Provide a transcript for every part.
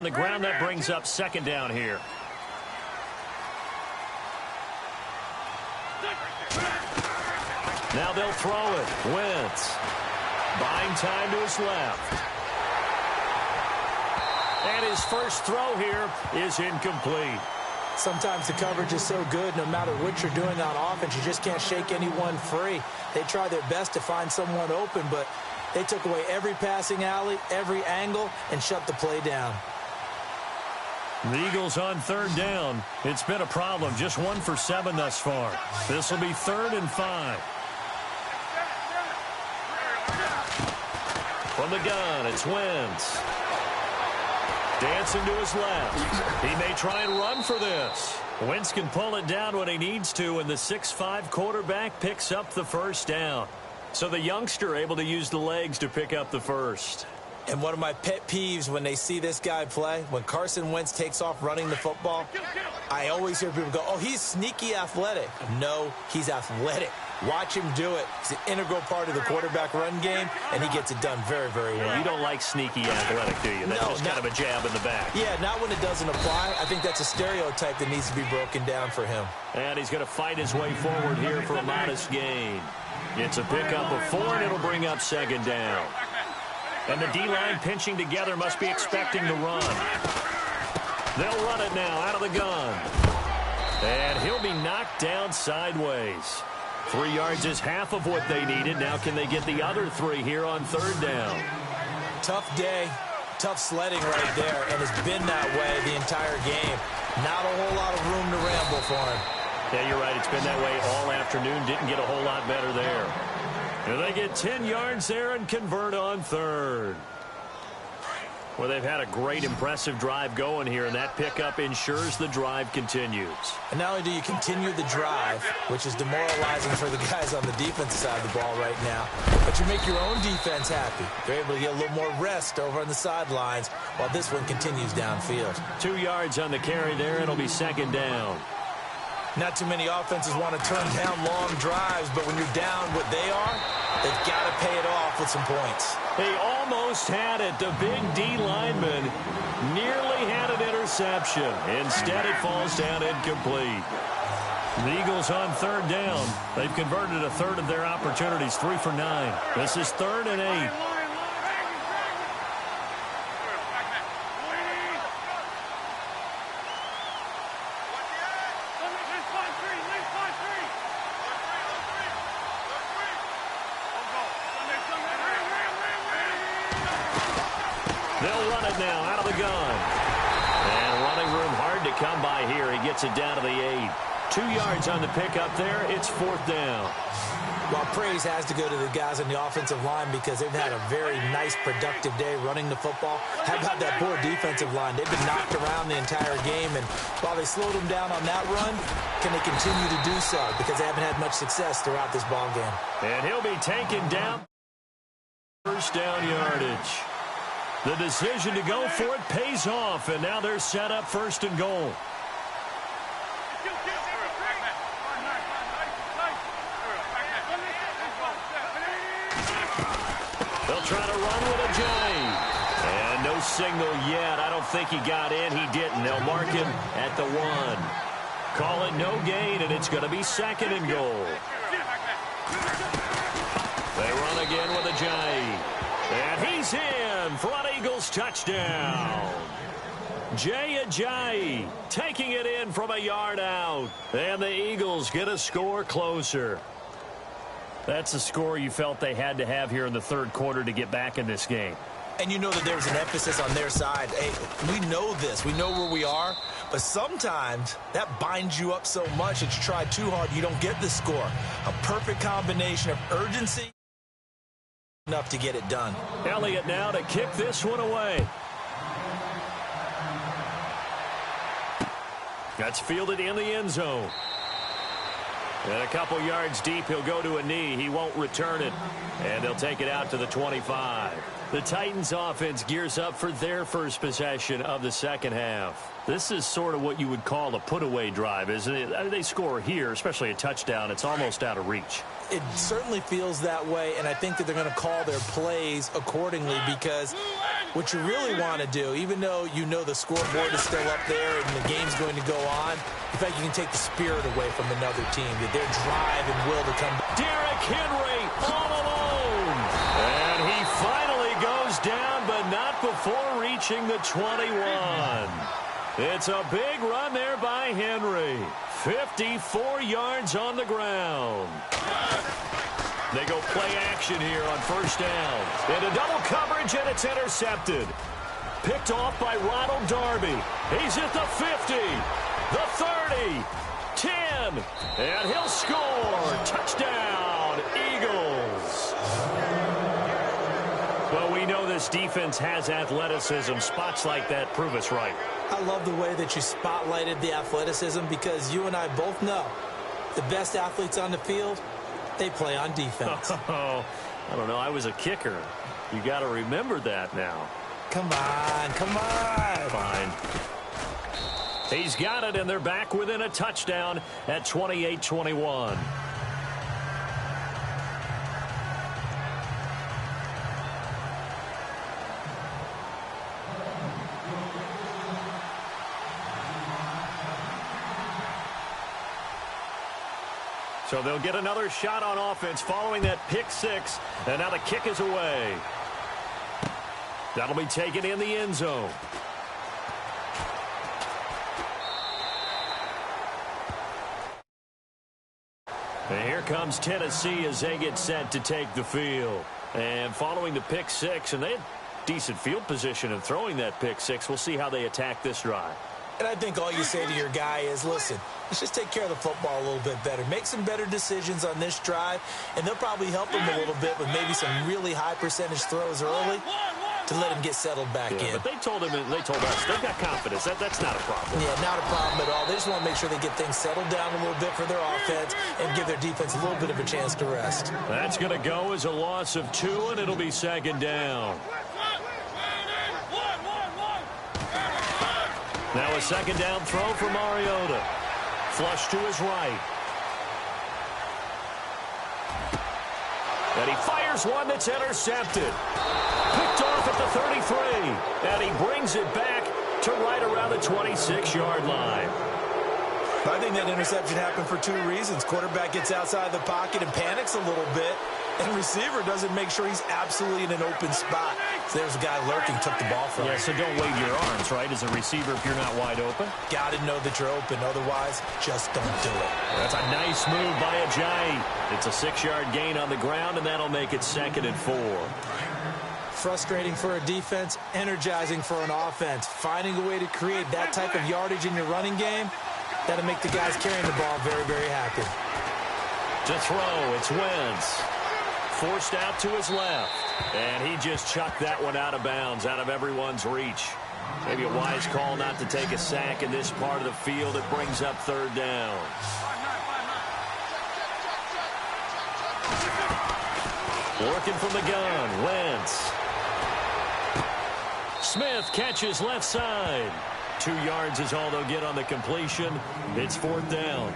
On the ground, that brings up second down here. Now they'll throw it. Wentz buying time to his left. And his first throw here is incomplete. Sometimes the coverage is so good, no matter what you're doing on offense, you just can't shake anyone free. They try their best to find someone open, but they took away every passing alley, every angle, and shut the play down. The Eagles on third down. It's been a problem. Just 1 for 7 thus far. This will be 3rd and 5. From the gun, it's Wentz. Dancing to his left. He may try and run for this. Wentz can pull it down when he needs to, and the 6'5" quarterback picks up the first down. So the youngster able to use the legs to pick up the first. And one of my pet peeves when they see this guy play, when Carson Wentz takes off running the football, I always hear people go, oh, he's sneaky athletic. No, he's athletic. Watch him do it. It's an integral part of the quarterback run game, and he gets it done very, very well. You don't like sneaky athletic, do you? That's just kind of a jab in the back. Yeah, not when it doesn't apply. I think that's a stereotype that needs to be broken down for him. And he's going to fight his way forward here for a modest gain. It's a pickup of 4, and it'll bring up second down. And the D-line pinching together must be expecting the run. They'll run it now out of the gun. And he'll be knocked down sideways. 3 yards is half of what they needed. Now can they get the other 3 here on third down? Tough day, tough sledding right there, and it's been that way the entire game. Not a whole lot of room to ramble for him. Yeah, you're right. It's been that way all afternoon. Didn't get a whole lot better there. And they get 10 yards there and convert on third. Well, they've had a great, impressive drive going here, and that pickup ensures the drive continues. And not only do you continue the drive, which is demoralizing for the guys on the defensive side of the ball right now, but you make your own defense happy. They're able to get a little more rest over on the sidelines while this one continues downfield. 2 yards on the carry there. It'll be second down. Not too many offenses want to turn down long drives, but when you're down what they are, they've got to pay it off with some points. They almost had it. The big D lineman nearly had an interception. Instead, it falls down incomplete. The Eagles on third down. They've converted a third of their opportunities, 3 for 9. This is 3rd and 8. They'll run it now out of the gun. And running room hard to come by here. He gets it down to the 8. 2 yards on the pickup there. It's 4th down. Well, praise has to go to the guys on the offensive line because they've had a very nice, productive day running the football. How about that poor defensive line? They've been knocked around the entire game, and while they slowed them down on that run, can they continue to do so? Because they haven't had much success throughout this ball game. And he'll be taken down. First down yardage. The decision to go for it pays off, and now they're set up 1st and goal. They'll try to run with a J. And no signal yet. I don't think he got in. He didn't. They'll mark him at the 1. Call it no gain, and it's going to be 2nd and goal. They run again with a J. And he's in for an Eagles touchdown. Jay Ajayi taking it in from a yard out. And the Eagles get a score closer. That's a score you felt they had to have here in the third quarter to get back in this game. And you know that there's an emphasis on their side. Hey, we know this. We know where we are. But sometimes that binds you up so much that you try too hard, you don't get the score. A perfect combination of urgency enough to get it done. Elliott now to kick this one away. That's fielded in the end zone. And a couple yards deep, he'll go to a knee. He won't return it. And they'll take it out to the 25. The Titans offense gears up for their first possession of the second half. This is sort of what you would call a put-away drive, isn't it? I mean, they score here, especially a touchdown. It's almost out of reach. It certainly feels that way, and I think that they're going to call their plays accordingly because What you really want to do, even though you know the scoreboard is still up there and the game's going to go on, in fact, you can take the spirit away from another team, their drive and will to come back. Derrick Henry all alone. And he finally goes down, but not before reaching the 21. It's a big run there by Henry. 54 yards on the ground. They go play action here on first down. Into double coverage, and it's intercepted. Picked off by Ronald Darby. He's at the 50, the 30, 10, and he'll score. Touchdown, Eagles. Well, we know this defense has athleticism. Spots like that prove us right. I love the way that you spotlighted the athleticism because you and I both know the best athletes on the field, they play on defense. Oh, I don't know. I was a kicker. You got to remember that now. Come on, come on. Fine. He's got it, and they're back within a touchdown at 28-21. So they'll get another shot on offense following that pick six. And now the kick is away. That'll be taken in the end zone. And here comes Tennessee as they get set to take the field. And following the pick six, and they had decent field position in throwing that pick six. We'll see how they attack this drive. And I think all you say to your guy is, listen, let's just take care of the football a little bit better. Make some better decisions on this drive, and they'll probably help him a little bit with maybe some really high percentage throws early to let him get settled back in. But they told him, and they told us, they've got confidence. That's not a problem. Yeah, not a problem at all. They just want to make sure they get things settled down a little bit for their offense and give their defense a little bit of a chance to rest. That's going to go as a loss of 2, and it'll be second down. Now a second down throw for Mariota. Flush to his right. And he fires one that's intercepted. Picked off at the 33. And he brings it back to right around the 26-yard line. I think that interception happened for 2 reasons. Quarterback gets outside the pocket and panics a little bit. And receiver doesn't make sure he's absolutely in an open spot. So there's a guy lurking, took the ball from him. Yeah, so don't wave your arms, right, as a receiver if you're not wide open. Got to know that you're open. Otherwise, just don't do it. That's a nice move by Ajayi. It's a 6-yard gain on the ground, and that'll make it 2nd and 4. Frustrating for a defense, energizing for an offense. Finding a way to create that type of yardage in your running game, that'll make the guys carrying the ball very, very happy. To throw, it's Wentz. Forced out to his left. And he just chucked that one out of bounds, out of everyone's reach. Maybe a wise call not to take a sack in this part of the field. It brings up 3rd down. Working from the gun, Wentz. Smith catches left side. 2 yards is all they'll get on the completion. It's 4th down.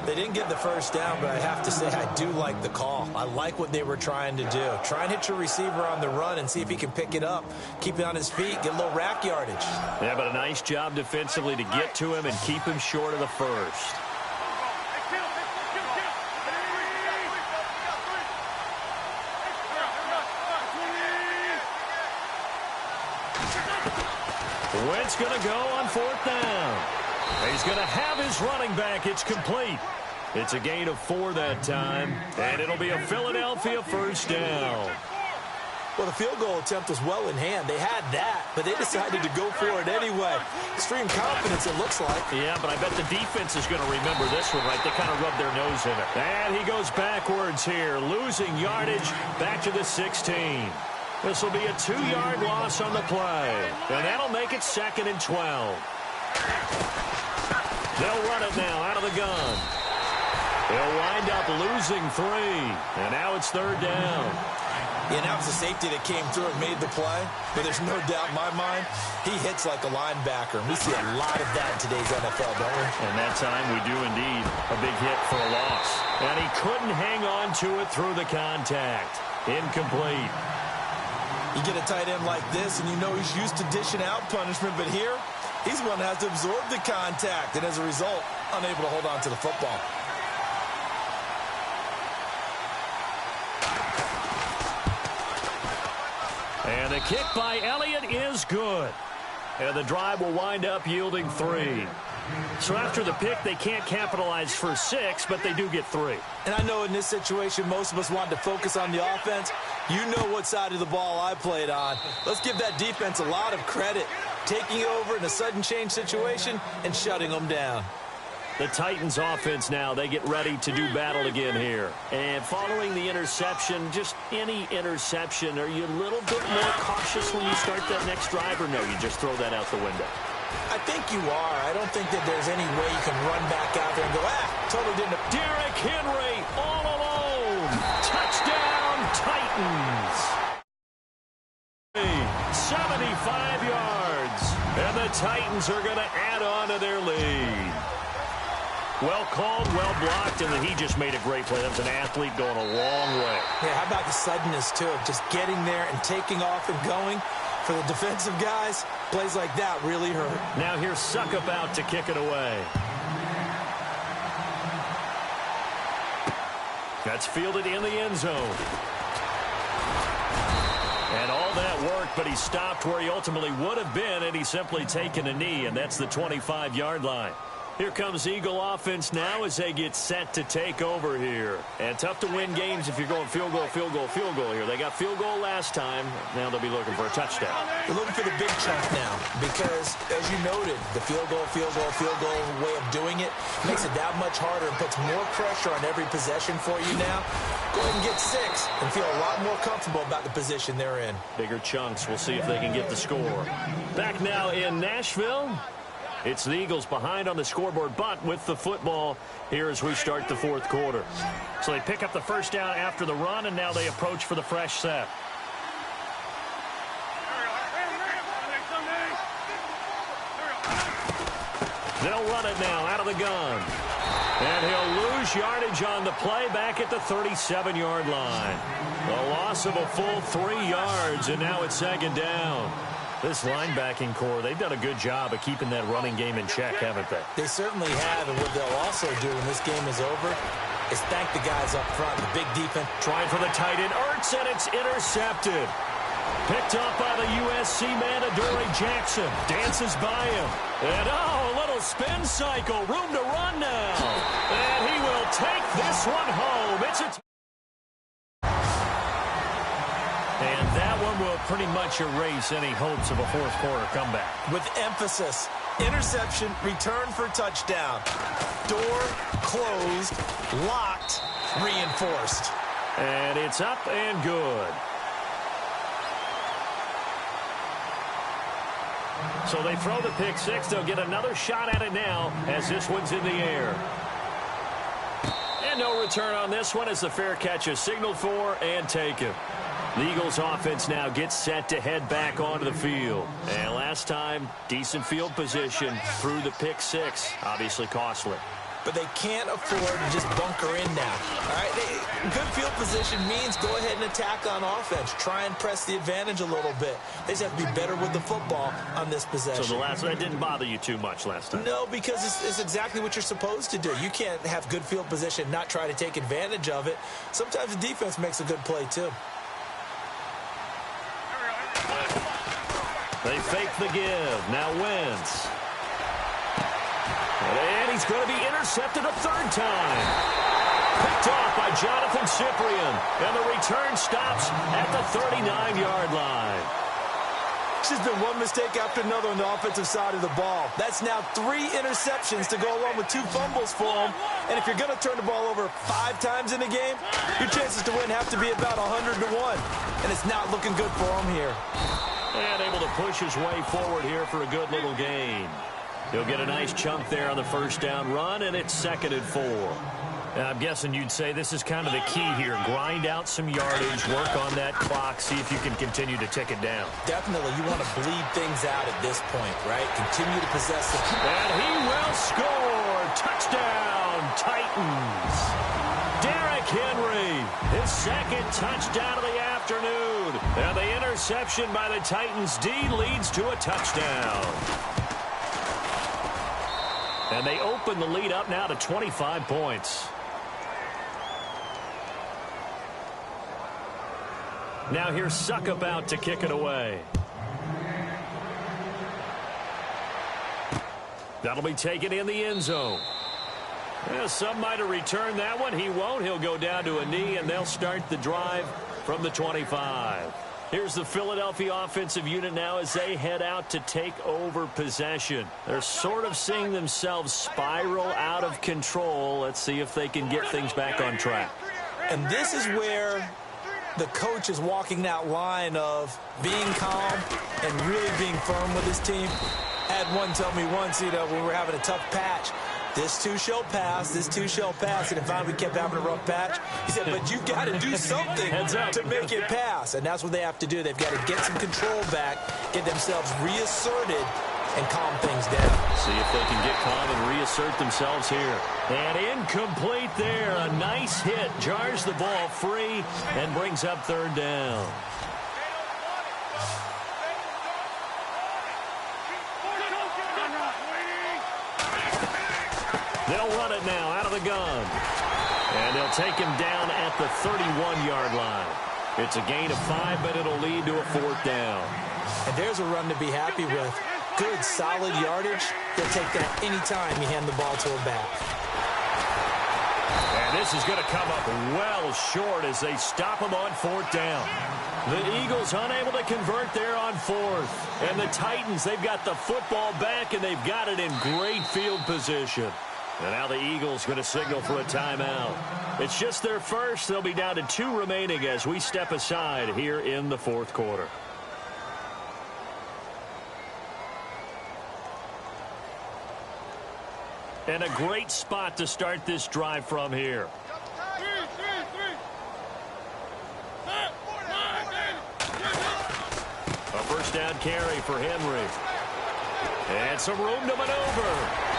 They didn't get the first down, but I have to say I do like the call. I like what they were trying to do. Try and hit your receiver on the run and see if he can pick it up. Keep it on his feet, get a little rack yardage. Yeah, but a nice job defensively to get to him and keep him short of the first. Wentz going to go on 4th down. He's going to have his running back. It's complete. It's a gain of 4 that time, and it'll be a Philadelphia first down. Well, the field goal attempt was well in hand. They had that, but they decided to go for it anyway. Extreme confidence, it looks like. Yeah, but I bet the defense is going to remember this one, right? They kind of rubbed their nose in it. And he goes backwards here, losing yardage back to the 16. This will be a 2-yard loss on the play, and that'll make it 2nd and 12. They'll run it now out of the gun. They'll wind up losing 3, and now it's 3rd down. Yeah, now it's the safety that came through and made the play, but there's no doubt in my mind he hits like a linebacker, and we see a lot of that in today's NFL, don't we? And that time we do indeed. A big hit for a loss. And he couldn't hang on to it through the contact. Incomplete. You get a tight end like this, and you know he's used to dishing out punishment, but here, he's the one that has to absorb the contact, and as a result, unable to hold on to the football. And the kick by Elliott is good. And the drive will wind up yielding 3. So after the pick, they can't capitalize for 6, but they do get 3. And I know in this situation, most of us want to focus on the offense. You know what side of the ball I played on. Let's give that defense a lot of credit, taking over in a sudden change situation and shutting them down. The Titans offense now, they get ready to do battle again here. And following the interception, just any interception, are you a little bit more cautious when you start that next drive, or no, you just throw that out the window? I think you are. I don't think that there's any way you can run back out there and go, totally didn't. Derrick Henry all alone. Touchdown, Titans. 75 yards. And the Titans are going to add on to their lead. Well called, well blocked, and he just made a great play. That was an athlete going a long way. Yeah, how about the suddenness, too, of just getting there and taking off and going? For the defensive guys, plays like that really hurt. Now here's Suckup out to kick it away. That's fielded in the end zone. And all that work, but he stopped where he ultimately would have been, and he's simply taken a knee, and that's the 25-yard line. Here comes Eagle offense now as they get set to take over here. And tough to win games if you're going field goal, field goal, field goal here. They got field goal last time. Now they'll be looking for a touchdown. They're looking for the big chunk now because, as you noted, the field goal way of doing it makes it that much harder and puts more pressure on every possession for you now. Go ahead and get 6 and feel a lot more comfortable about the position they're in. Bigger chunks. We'll see if they can get the score. Back now in Nashville. It's the Eagles behind on the scoreboard, but with the football here as we start the fourth quarter. So they pick up the first down after the run, and now they approach for the fresh set. They'll run it now out of the gun. And he'll lose yardage on the play back at the 37-yard line. A loss of a full 3 yards, and now it's second down. This linebacking core, they've done a good job of keeping that running game in check, haven't they? They certainly have, and what they'll also do when this game is over is thank the guys up front, the big defense. Trying for the tight end, Ertz, and it's intercepted. Picked up by the USC man, Adoree Jackson. Dances by him. And, a little spin cycle. Room to run now. And he will take this one home. It's a... And that one will pretty much erase any hopes of a fourth quarter comeback. With emphasis, interception, return for touchdown. Door closed, locked, reinforced. And it's up and good. So they throw the pick 6. They'll get another shot at it now as this one's in the air. And no return on this one as the fair catch is signaled for and taken. The Eagles offense now gets set to head back onto the field. And last time, decent field position through the pick 6. Obviously costly. But they can't afford to just bunker in now. All right, good field position means go ahead and attack on offense. Try and press the advantage a little bit. They just have to be better with the football on this possession. So that didn't bother you too much last time? No, because it's exactly what you're supposed to do. You can't have good field position and not try to take advantage of it. Sometimes the defense makes a good play, too. They fake the give. Now Wentz. And he's going to be intercepted a third time. Picked off by Jonathan Cyprien. And the return stops at the 39-yard line. It's just been one mistake after another on the offensive side of the ball. That's now 3 interceptions to go along with 2 fumbles for him. And if you're going to turn the ball over 5 times in a game, your chances to win have to be about 100 to 1. And it's not looking good for him here. And able to push his way forward here for a good little gain. He'll get a nice chunk there on the first down run, and it's 2nd and 4. And I'm guessing you'd say this is kind of the key here. Grind out some yardage, work on that clock, see if you can continue to tick it down. Definitely. You want to bleed things out at this point, right? Continue to possess the... And he will score! Touchdown, Titans! Derrick Henry, his 2nd touchdown of the afternoon. afternoon. And the interception by the Titans D leads to a touchdown. And they open the lead up now to 25 points. Now here's Suckup out to kick it away. That'll be taken in the end zone. Well, some might have returned that one. He won't. He'll go down to a knee, and they'll start the drive from the 25. Here's the Philadelphia offensive unit now as they head out to take over possession. They're sort of seeing themselves spiral out of control. Let's see if they can get things back on track. And this is where the coach is walking that line of being calm and really being firm with his team. Had one tell me once, when we were having a tough patch, this too shall pass, this too shall pass. And finally we kept having a rough patch. He said, but you've got to do something to make it pass. And that's what they have to do. They've got to get some control back, get themselves reasserted, and calm things down. See if they can get calm and reassert themselves here. And incomplete there. A nice hit. Jars the ball free and brings up third down. They'll run it now out of the gun. And they'll take him down at the 31-yard line. It's a gain of 5, but it'll lead to a fourth down. And there's a run to be happy with. Good, solid yardage. They'll take that anytime you hand the ball to a back. And this is going to come up well short as they stop him on fourth down. The Eagles unable to convert there on fourth. And the Titans, they've got the football back, and they've got it in great field position. And now the Eagles going to signal for a timeout. It's just their first. They'll be down to 2 remaining as we step aside here in the fourth quarter. And a great spot to start this drive from here. A first down carry for Henry. And some room to maneuver.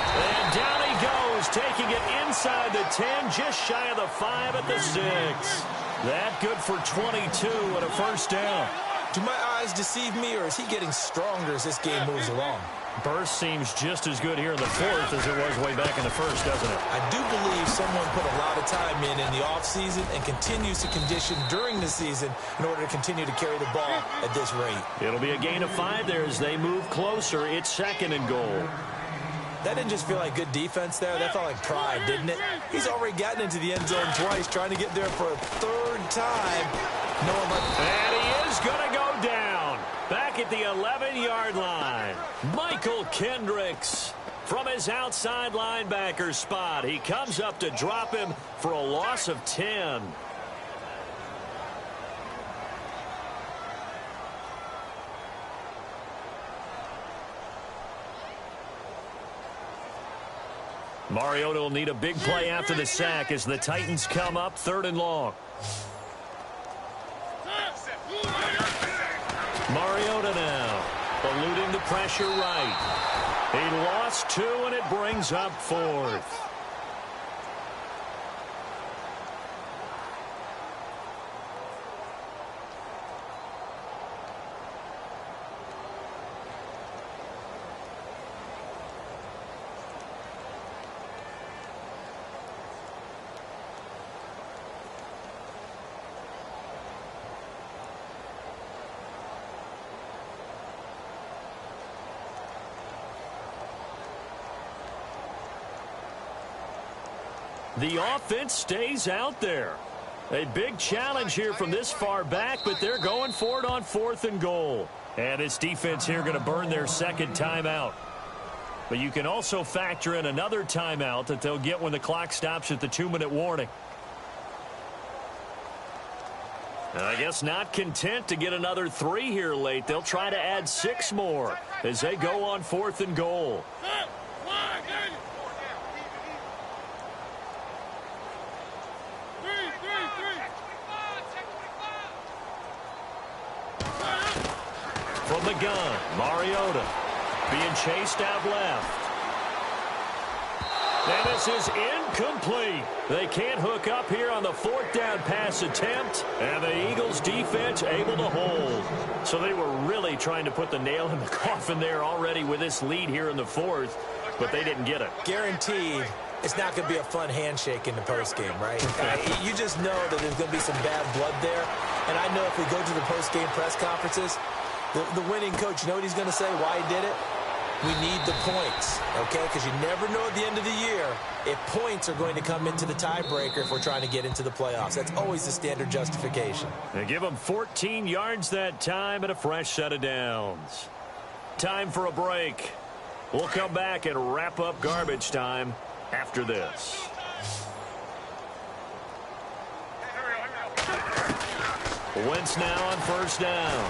And down he goes, taking it inside the 10, just shy of the 5 at the 6. That good for 22 and a first down. Do my eyes deceive me, or is he getting stronger as this game moves along? Burst seems just as good here in the fourth as it was way back in the first, doesn't it? I do believe someone put a lot of time in the offseason and continues to condition during the season in order to continue to carry the ball at this rate. It'll be a gain of 5 there as they move closer. It's second and goal. That didn't just feel like good defense there. That felt like pride, didn't it? He's already gotten into the end zone twice, trying to get there for a third time. And he is going to go down. Back at the 11-yard line. Michael Kendricks from his outside linebacker spot. He comes up to drop him for a loss of 10. Mariota will need a big play after the sack as the Titans come up 3rd and long. Mariota now, eluding the pressure right. He lost 2, and it brings up 4th. The offense stays out there. A big challenge here from this far back, but they're going for it on 4th and goal. And this defense here going to burn their second timeout. But you can also factor in another timeout that they'll get when the clock stops at the 2-minute warning. And I guess not content to get another 3 here late. They'll try to add 6 more as they go on 4th and goal. From the gun, Mariota being chased out left. And this is incomplete. They can't hook up here on the fourth down pass attempt, and the Eagles defense able to hold. So they were really trying to put the nail in the coffin there already with this lead here in the fourth, but they didn't get it. Guaranteed. It's not going to be a fun handshake in the postgame, right? You just know that there's going to be some bad blood there. And I know if we go to the postgame press conferences, the winning coach, you know what he's going to say, why he did it? We need the points, okay? Because you never know at the end of the year if points are going to come into the tiebreaker if we're trying to get into the playoffs. That's always the standard justification. They give them 14 yards that time and a fresh set of downs. Time for a break. We'll come back and wrap up garbage time after this. Wentz now on first down.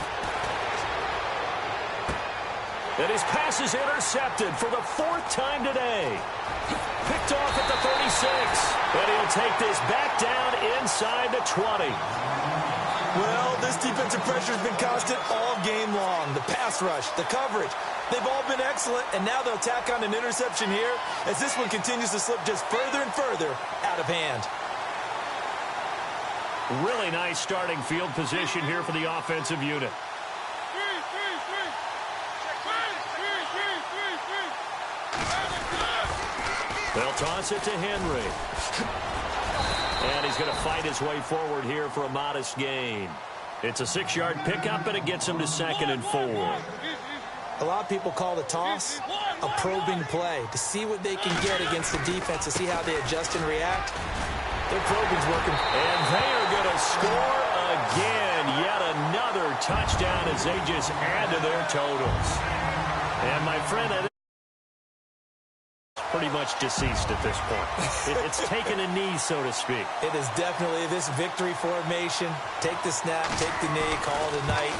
And his pass is intercepted for the fourth time today. Picked off at the 36. And he'll take this back down inside the 20. Well, this defensive pressure has been constant all game long. The pass rush, the coverage, they've all been excellent. And now they'll tack on an interception here as this one continues to slip just further and further out of hand. Really nice starting field position here for the offensive unit. They'll toss it to Henry. And he's going to fight his way forward here for a modest gain. It's a 6-yard pickup, and it gets him to 2nd and 4. A lot of people call the toss a probing play to see what they can get against the defense, to see how they adjust and react. Their probing's working. And they are going to score again. Yet another touchdown as they just add to their totals. And my friend, pretty much deceased at this point. It's taken a knee, so to speak. It is definitely this victory formation. Take the snap, take the knee, call it a night,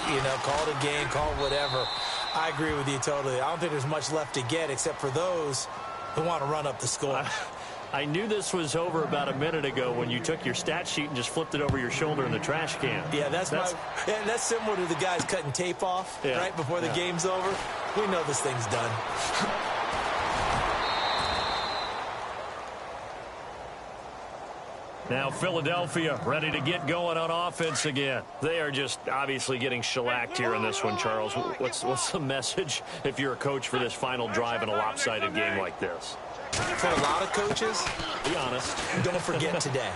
call it a game, call it whatever. I agree with you totally. I don't think there's much left to get except for those who want to run up the score. I knew this was over about a minute ago when you took your stat sheet and just flipped it over your shoulder in the trash can. Yeah, that's similar to the guys cutting tape off right before the game's over. We know this thing's done. Now Philadelphia ready to get going on offense again. They are just obviously getting shellacked here in this one, Charles. What's the message if you're a coach for this final drive in a lopsided game like this? For a lot of coaches, be honest, don't forget today.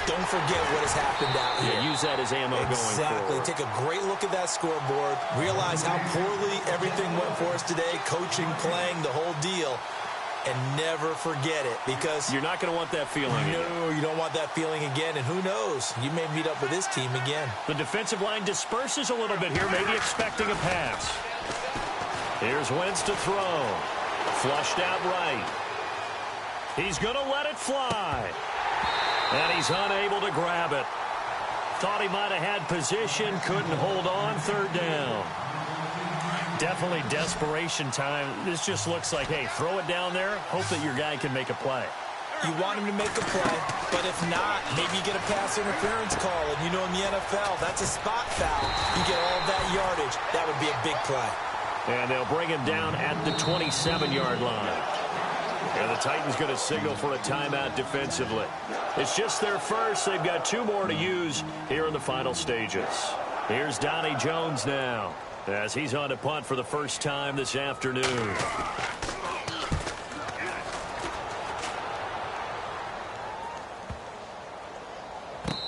Don't forget what has happened out here. Yeah, use that as ammo going forward. Take a great look at that scoreboard. Realize how poorly everything went for us today. Coaching, playing, the whole deal. And never forget it, because you're not going to want that feeling again. No, you don't want that feeling again. And who knows? You may meet up with this team again. The defensive line disperses a little bit here, maybe expecting a pass. Here's Wentz to throw. Flushed out right. He's going to let it fly. And he's unable to grab it. Thought he might have had position, couldn't hold on, 3rd down. Definitely desperation time. This just looks like, hey, throw it down there, hope that your guy can make a play. You want him to make a play, but if not, maybe you get a pass interference call. And in the NFL, that's a spot foul. You get all of that yardage. That would be a big play. And they'll bring him down at the 27-yard line. And the Titans going to signal for a timeout defensively. It's just their first. They've got 2 more to use here in the final stages. Here's Donnie Jones now, as he's on to punt for the first time this afternoon.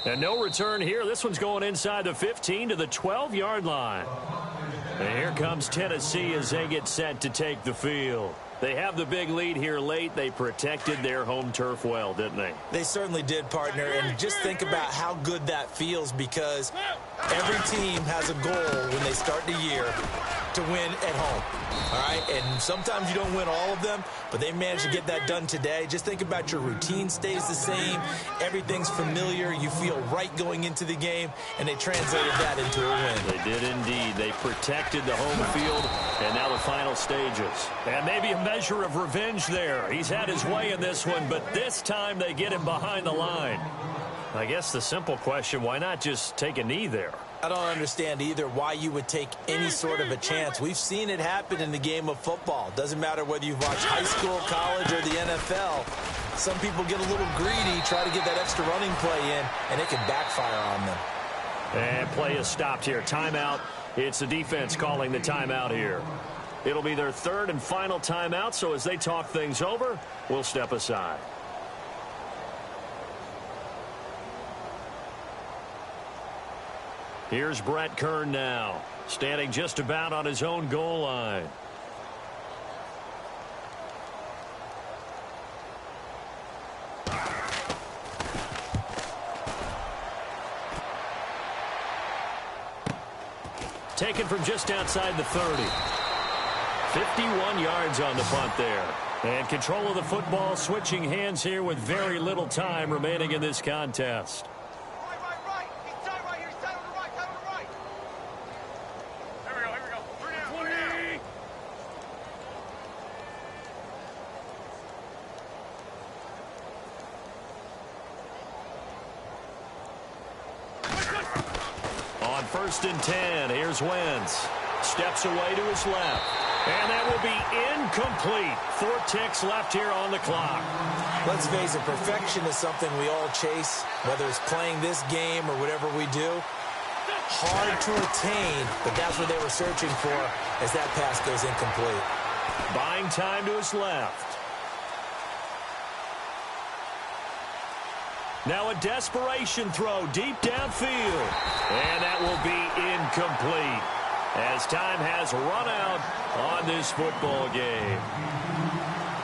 And no return here. This one's going inside the 15 to the 12-yard line. And here comes Tennessee as they get set to take the field. They have the big lead here late. They protected their home turf well, didn't they? They certainly did, partner. And just think about how good that feels, because every team has a goal when they start the year to win at home. All right? And sometimes you don't win all of them, but they managed to get that done today. Just think about your routine stays the same. Everything's familiar. You feel right going into the game, and they translated that into a win. They did indeed. They protected the home field, and now the final stages. And maybe a measure of revenge there. He's had his way in this one, but this time they get him behind the line. I guess the simple question, why not just take a knee there? I don't understand either why you would take any sort of a chance. We've seen it happen in the game of football. Doesn't matter whether you've watched high school, college, or the NFL. Some people get a little greedy, try to get that extra running play in, and it can backfire on them. And play is stopped here. Timeout. It's the defense calling the timeout here. It'll be their third and final timeout, so as they talk things over, we'll step aside. Here's Brett Kern now, standing just about on his own goal line. Taken from just outside the 30. 51 yards on the punt there. And control of the football, switching hands here with very little time remaining in this contest. On 1st and 10, here's Wentz. Steps away to his left. And that will be incomplete. 4 ticks left here on the clock. Let's face it, perfection is something we all chase, whether it's playing this game or whatever we do. Hard to attain, but that's what they were searching for as that pass goes incomplete. Buying time to his left. Now a desperation throw deep downfield. And that will be incomplete as time has run out on this football game.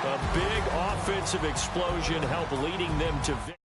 A big offensive explosion helped leading them to victory.